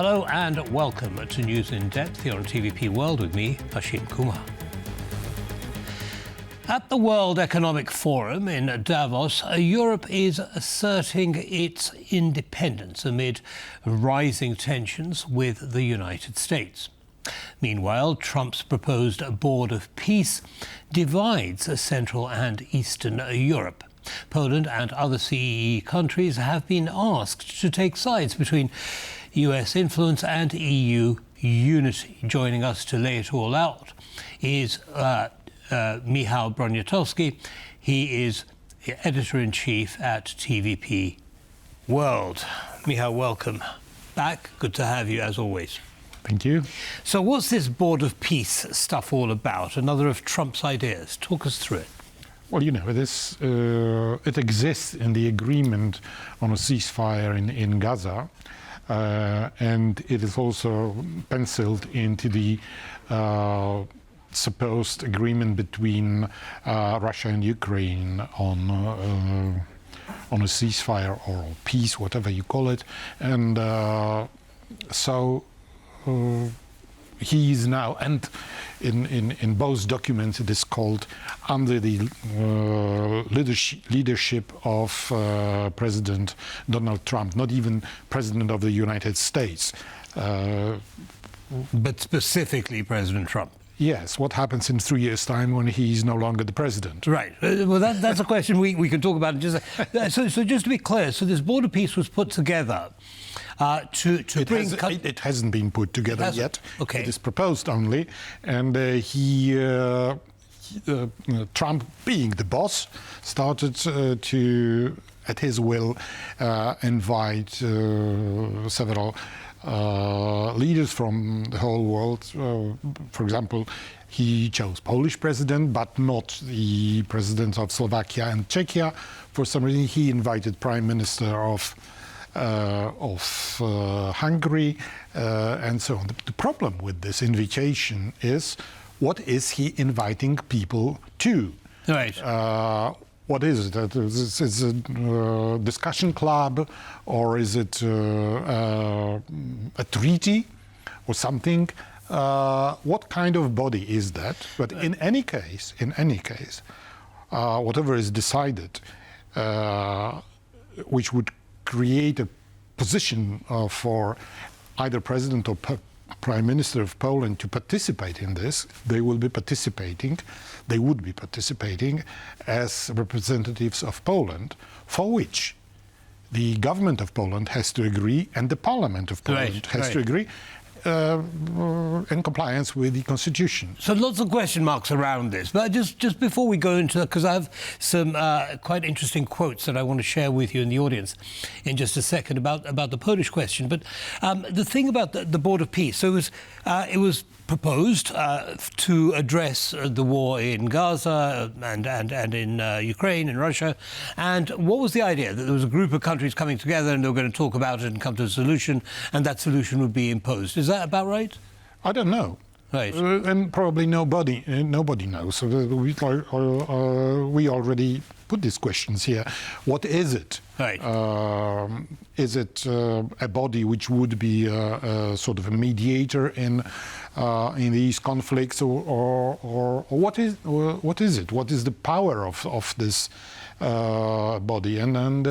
Hello and welcome to News in Depth here on TVP World with me, Ashim Kumar. At the World Economic Forum in Davos, Europe is asserting its independence amid rising tensions with the United States. Meanwhile, Trump's proposed Board of Peace divides Central and Eastern Europe. Poland and other CEE countries have been asked to take sides between US influence and EU unity. Joining us to lay it all out is Michał Broniatowski. He is editor-in-chief at TVP World. Michał, welcome back. Good to have you, as always. Thank you. So what's this Board of Peace stuff all about? Another of Trump's ideas. Talk us through it. Well, you know, it exists in the agreement on a ceasefire in Gaza, and it is also penciled into the supposed agreement between Russia and Ukraine on a ceasefire or peace, whatever you call it. And so he is now, and in both documents it is called under the leadership of President Donald Trump, not even President of the United States. But specifically President Trump. Yes, what happens in 3 years' time when he's no longer the president? Right. Well, that's a question we can talk about in just a... So just to be clear, so this Board of Peace was put together to bring... It hasn't been put together yet. Okay. It is proposed only, and Trump, being the boss, started to, at his will, invite several leaders from the whole world. For example, he chose Polish president, but not the presidents of Slovakia and Czechia. For some reason, he invited Prime Minister of Hungary, and so on. The problem with this invitation is, what is he inviting people to? Right. What is it? Is it a discussion club, or is it a treaty or something? What kind of body is that? But in any case, whatever is decided, which would create a position for either president or prime minister of Poland to participate in this, they would be participating as representatives of Poland, for which the government of Poland has to agree and the parliament of Poland has to agree in compliance with the constitution. So lots of question marks around this, but just before we go into that, because I have some quite interesting quotes that I want to share with you in the audience in just a second about the Polish question. But the thing about the Board of Peace, so it was proposed to address the war in Gaza and in Ukraine and Russia. And what was the idea? That there was a group of countries coming together and they were going to talk about it and come to a solution, and that solution would be imposed. Is that about right? I don't know. Right. And probably nobody knows. So we already put these questions here. What is it? Right. Is it a body which would be sort of a mediator in these conflicts, or what is it? What is the power of this body? And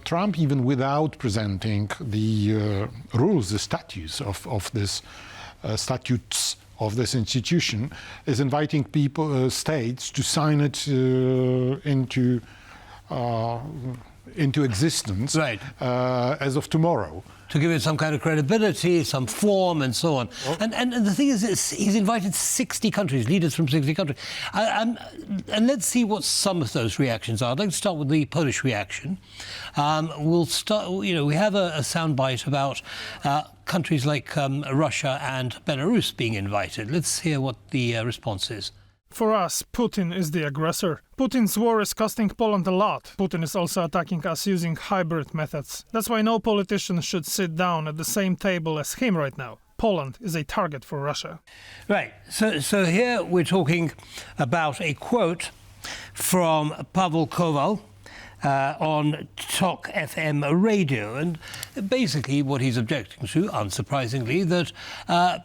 Trump, even without presenting the rules, the statutes of this institution, is inviting states to sign it into existence, right, as of tomorrow. To give it some kind of credibility, some form, and so on. Well, and the thing is, he's invited 60 countries, leaders from 60 countries. And let's see what some of those reactions are. I'd like to start with the Polish reaction. We'll start, we have a soundbite about countries like Russia and Belarus being invited. Let's hear what the response is. For us, Putin is the aggressor. Putin's war is costing Poland a lot. Putin is also attacking us using hybrid methods. That's why no politician should sit down at the same table as him right now. Poland is a target for Russia. Right. So here we're talking about a quote from Pavel Kowal, on Talk FM radio. And basically what he's objecting to, unsurprisingly, that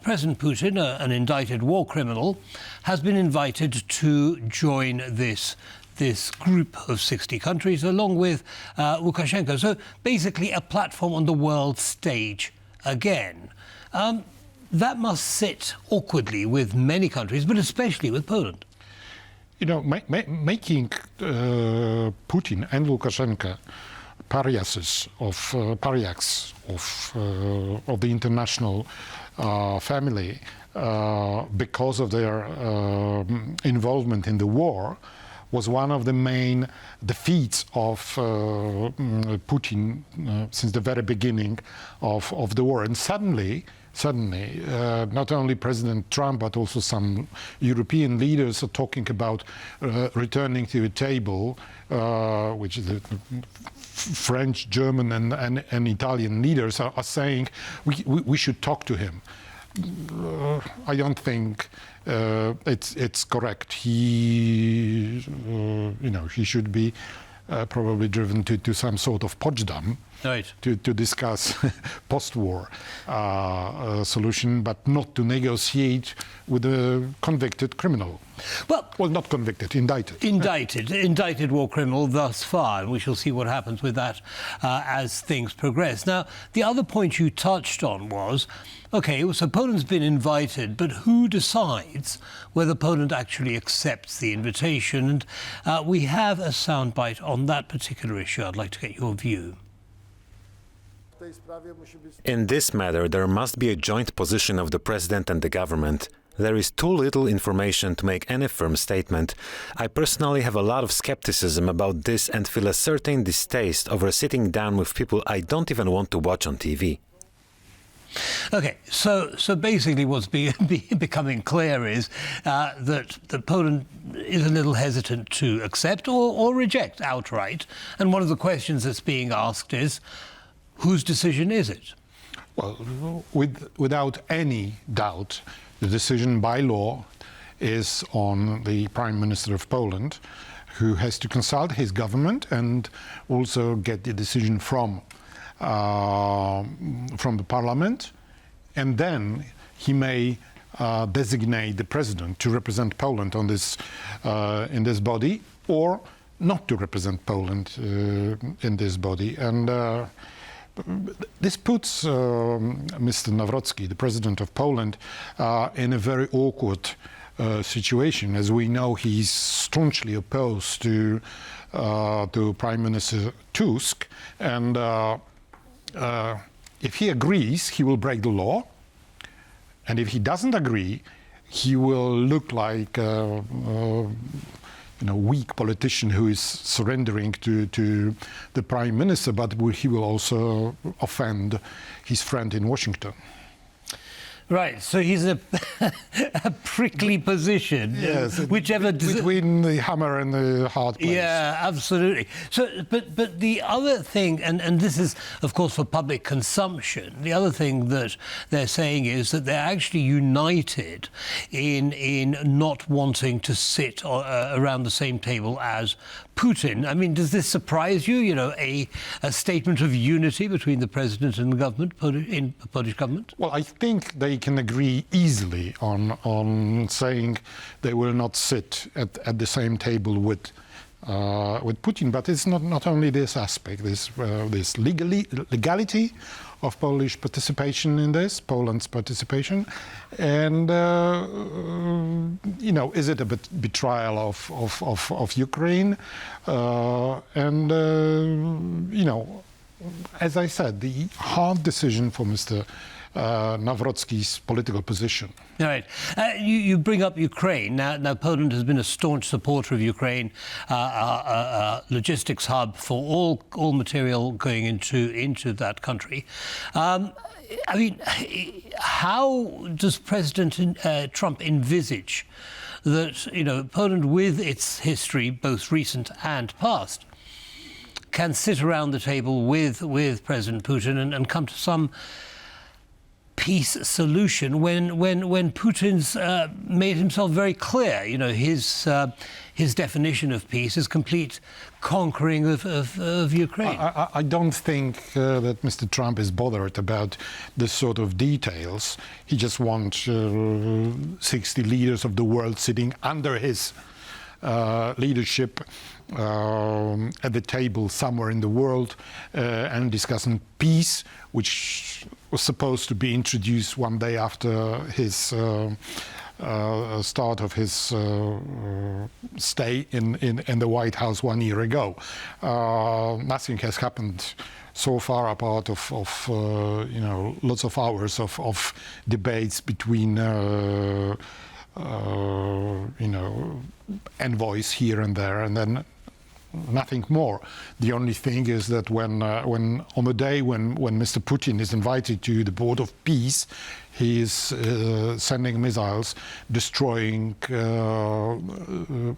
President Putin, an indicted war criminal, has been invited to join this group of 60 countries, along with Lukashenko. So basically a platform on the world stage again. That must sit awkwardly with many countries, but especially with Poland. You know, making Putin and Lukashenko pariahs of the international family because of their involvement in the war was one of the main defeats of Putin since the very beginning of the war. And suddenly, not only President Trump, but also some European leaders are talking about returning to a table, which is the French, German, and Italian leaders are saying we should talk to him. I don't think it's correct. He should be probably driven to some sort of Potsdam. Right. To discuss post-war solution, but not to negotiate with a convicted criminal. Well, not convicted, indicted. Indicted war criminal thus far, and we shall see what happens with that as things progress. Now, the other point you touched on was, OK, so Poland's been invited, but who decides whether Poland actually accepts the invitation? And we have a soundbite on that particular issue. I'd like to get your view. In this matter, there must be a joint position of the president and the government. There is too little information to make any firm statement. I personally have a lot of skepticism about this and feel a certain distaste over sitting down with people I don't even want to watch on TV. OK, so basically what's becoming clear is that Poland is a little hesitant to accept or reject outright. And one of the questions that's being asked is, whose decision is it? Well, without any doubt, the decision by law is on the Prime Minister of Poland, who has to consult his government and also get the decision from the Parliament, and then he may designate the president to represent Poland on this in this body, or not to represent Poland in this body. And this puts Mr. Nawrocki, the president of Poland, in a very awkward situation. As we know, he's staunchly opposed to Prime Minister Tusk, and if he agrees, he will break the law, and if he doesn't agree, he will look like weak politician who is surrendering to the Prime Minister, but he will also offend his friend in Washington. Right, so he's a prickly position. Yes, whichever between the hammer and the hard place. Yeah, absolutely. So, but the other thing, and this is, of course, for public consumption, the other thing that they're saying is that they're actually united in not wanting to sit around the same table as Putin. I mean, does this surprise you? You know, a statement of unity between the president and the government, in the Polish government? Well, I think they can agree easily on saying they will not sit at the same table with Putin. But it's not only this aspect, this legality of Polish participation in this, Poland's participation, and is it a betrayal of Ukraine? As I said, the hard decision for Mr. Nawrocki's political position. All right. You bring up Ukraine. Now, Poland has been a staunch supporter of Ukraine, a logistics hub for all material going into that country. I mean, how does President Trump envisage that, Poland, with its history, both recent and past, can sit around the table with President Putin and come to some peace solution when Putin's made himself very clear. You know, his definition of peace is complete conquering of Ukraine. I don't think that Mr. Trump is bothered about this sort of details. He just wants 60 leaders of the world sitting under his leadership at the table somewhere in the world and discussing peace, which was supposed to be introduced one day after his start of his stay in the White House 1 year ago. Nothing has happened so far, apart of you know, lots of hours of debates between you know, envoys here and there, and then nothing more. The only thing is that when on the day when Mr. Putin is invited to the Board of Peace, he is sending missiles, destroying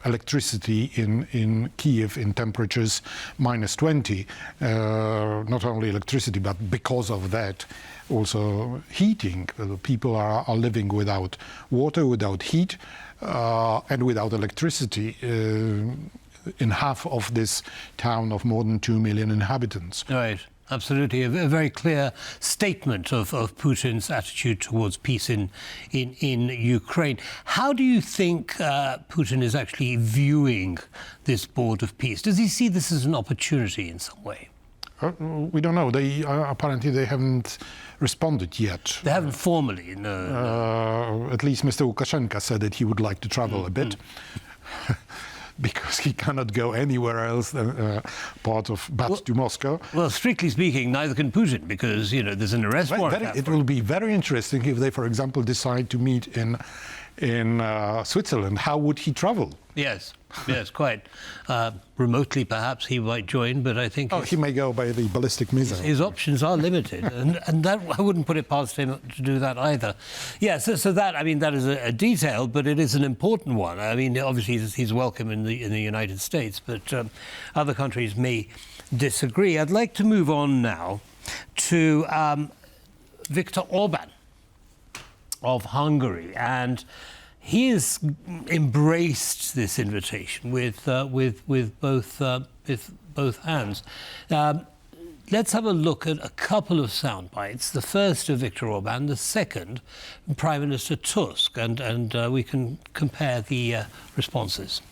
electricity in Kiev in temperatures minus 20. Not only electricity, but because of that, also heating. People are living without water, without heat, and without electricity in half of this town of more than 2 million inhabitants. Right, absolutely. A very clear statement of Putin's attitude towards peace in Ukraine. How do you think Putin is actually viewing this Board of Peace? Does he see this as an opportunity in some way? We don't know. They apparently they haven't responded yet. They haven't formally, no. At least Mr. Lukashenko said that he would like to travel a bit. Because he cannot go anywhere else than to Moscow. Well, strictly speaking, neither can Putin, because, you know, there's an arrest warrant. It will be very interesting if they, for example, decide to meet in Switzerland. How would he travel? Yes, quite. Remotely, perhaps he might join, but I think he may go by the ballistic missile. His options are limited, and that I wouldn't put it past him to do that either. Yeah, so that, I mean, that is a detail, but it is an important one. I mean, obviously he's welcome in the United States, but other countries may disagree. I'd like to move on now to Viktor Orbán of Hungary, and he has embraced this invitation with both hands. Let's have a look at a couple of sound bites. The first of Viktor Orbán, the second Prime Minister Tusk, and we can compare the responses.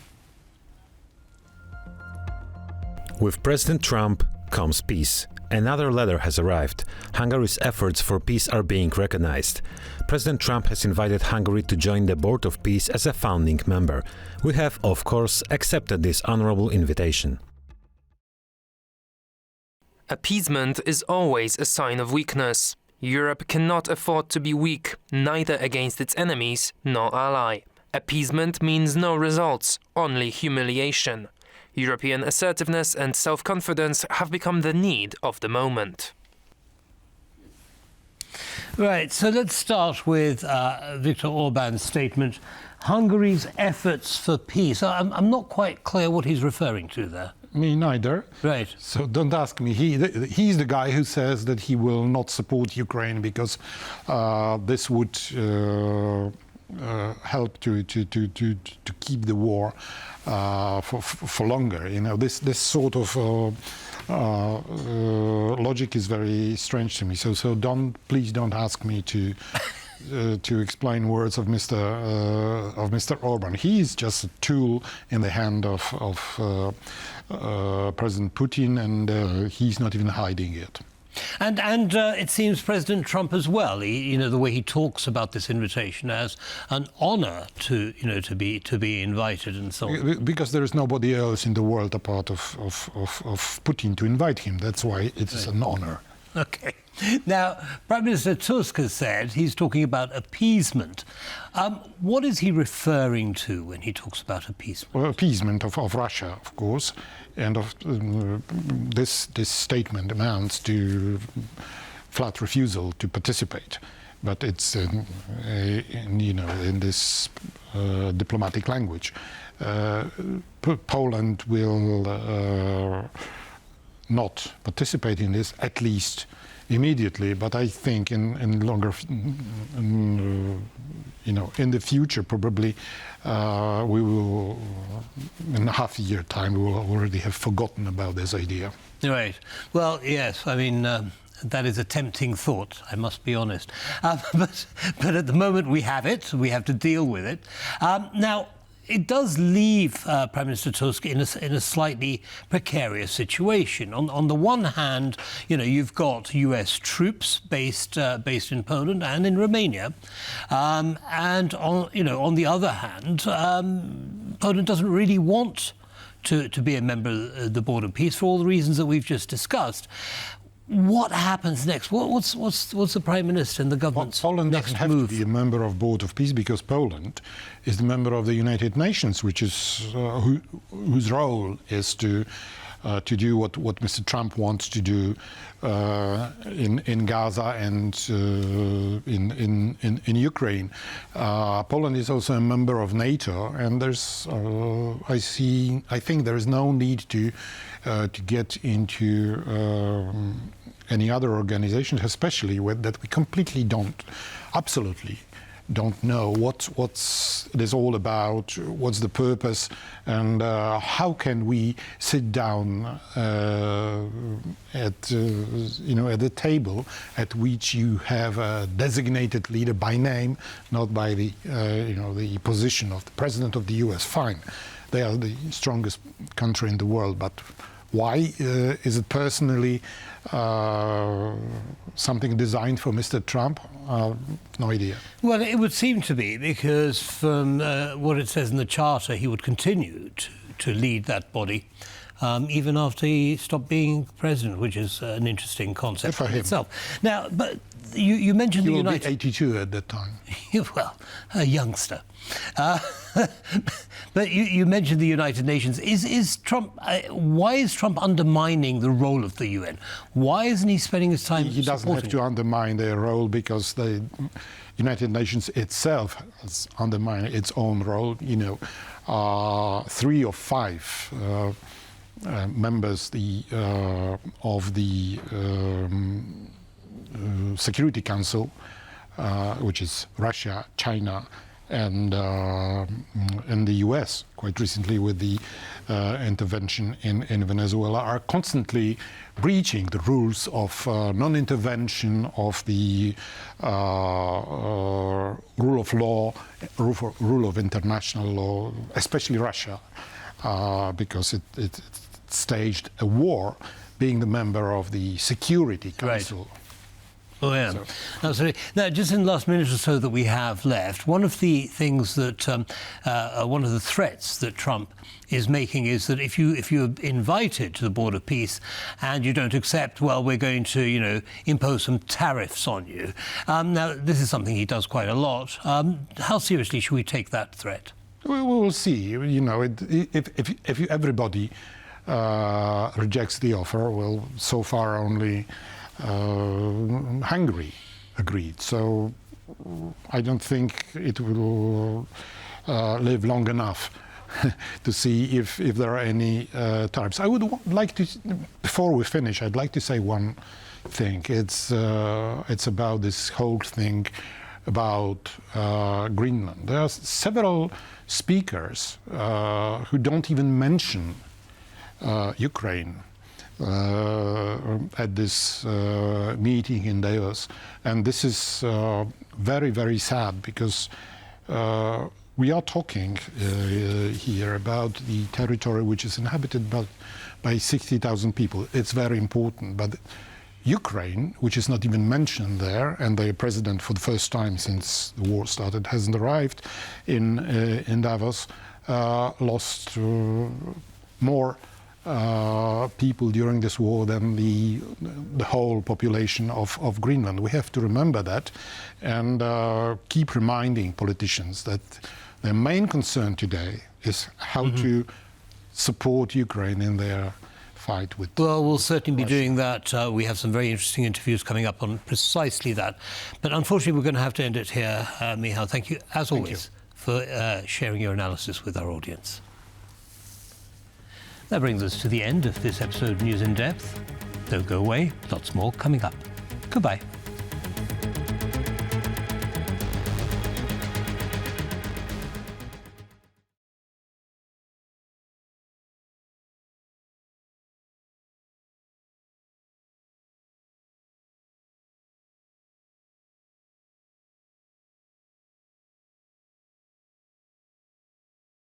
With President Trump comes peace. Another letter has arrived. Hungary's efforts for peace are being recognized. President Trump has invited Hungary to join the Board of Peace as a founding member. We have, of course, accepted this honorable invitation. Appeasement is always a sign of weakness. Europe cannot afford to be weak, neither against its enemies nor ally. Appeasement means no results, only humiliation. European assertiveness and self-confidence have become the need of the moment. Right, so let's start with Viktor Orbán's statement. Hungary's efforts for peace. I'm not quite clear what he's referring to there. Me neither. Right. So don't ask me. He's the guy who says that he will not support Ukraine because this would help to keep the war for longer. You know, this sort of logic is very strange to me. So please don't ask me to explain words of Mr. Orbán. He is just a tool in the hand of President Putin, and he's not even hiding it. And it seems President Trump as well. The way he talks about this invitation as an honour to be invited and so on. Because there is nobody else in the world apart of Putin to invite him. That's why it is an honour. Okay. Now, Prime Minister Tusk has said he's talking about appeasement. What is he referring to when he talks about appeasement? Well, appeasement of Russia, of course, and of this statement amounts to flat refusal to participate. But it's in this diplomatic language. Poland will not participate in this, at least immediately, but I think in longer, in the future probably we will, in half a year time, we will already have forgotten about this idea. Right. Well, yes. I mean, that is a tempting thought, I must be honest. But at the moment we have it. We have to deal with it. Now, it does leave Prime Minister Tusk in a slightly precarious situation. On the one hand, you've got U.S. troops based in Poland and in Romania, and on the other hand, Poland doesn't really want to be a member of the Board of Peace for all the reasons that we've just discussed. What happens next? What's the Prime Minister and the government's Poland next doesn't have move? to be a member of Board of Peace because Poland is the member of the United Nations, which is whose role is to do what Mr. Trump wants to do in Gaza and in Ukraine. Poland is also a member of NATO, and I think there is no need to get into any other organizations, especially that we completely absolutely don't know what it is all about, what's the purpose, and how can we sit down at the table at which you have a designated leader by name, not by the the position of the president of the U.S. Fine, they are the strongest country in the world, but why is it personally something designed for Mr. Trump? No idea. Well, it would seem to be, because from what it says in the Charter, he would continue to lead that body even after he stopped being president, which is an interesting concept for in him. itself. Now, but you mentioned He the will United... be 82 at that time. Well, a youngster. But you mentioned the United Nations. Is Trump? Why is Trump undermining the role of the UN? Why isn't he spending his time He doesn't have supporting to undermine their role because the United Nations itself has undermined its own role. 3 or 5 members of the Security Council, which is Russia, China, and the US, quite recently with the intervention in Venezuela, are constantly breaching the rules of non-intervention, of the rule of law, rule of international law, especially Russia, because it staged a war being the member of the Security Council. Right. Oh, yeah. Absolutely. Now, just in the last minute or so that we have left, one of the things that, one of the threats that Trump is making is that if you're invited to the Board of Peace and you don't accept, well, we're going to, impose some tariffs on you. Now, this is something he does quite a lot. How seriously should we take that threat? We will see. If everybody rejects the offer, well, so far only Hungary agreed. So I don't think it will live long enough to see if there are any tariffs. I would like to, before we finish, I'd like to say one thing. It's about this whole thing about Greenland. There are several speakers who don't even mention Ukraine at this meeting in Davos, and this is very, very sad because we are talking here about the territory which is inhabited by 60,000 people. It's very important, but Ukraine, which is not even mentioned there, and the president for the first time since the war started hasn't arrived in Davos, lost more people during this war than the whole population of Greenland. We have to remember that and keep reminding politicians that their main concern today is how to support Ukraine in their fight with Well, we'll certainly Russia. be doing that. We have some very interesting interviews coming up on precisely that. But unfortunately, we're going to have to end it here. Michał, thank you, as always, for sharing your analysis with our audience. That brings us to the end of this episode of News in Depth. Don't go away, lots more coming up. Goodbye.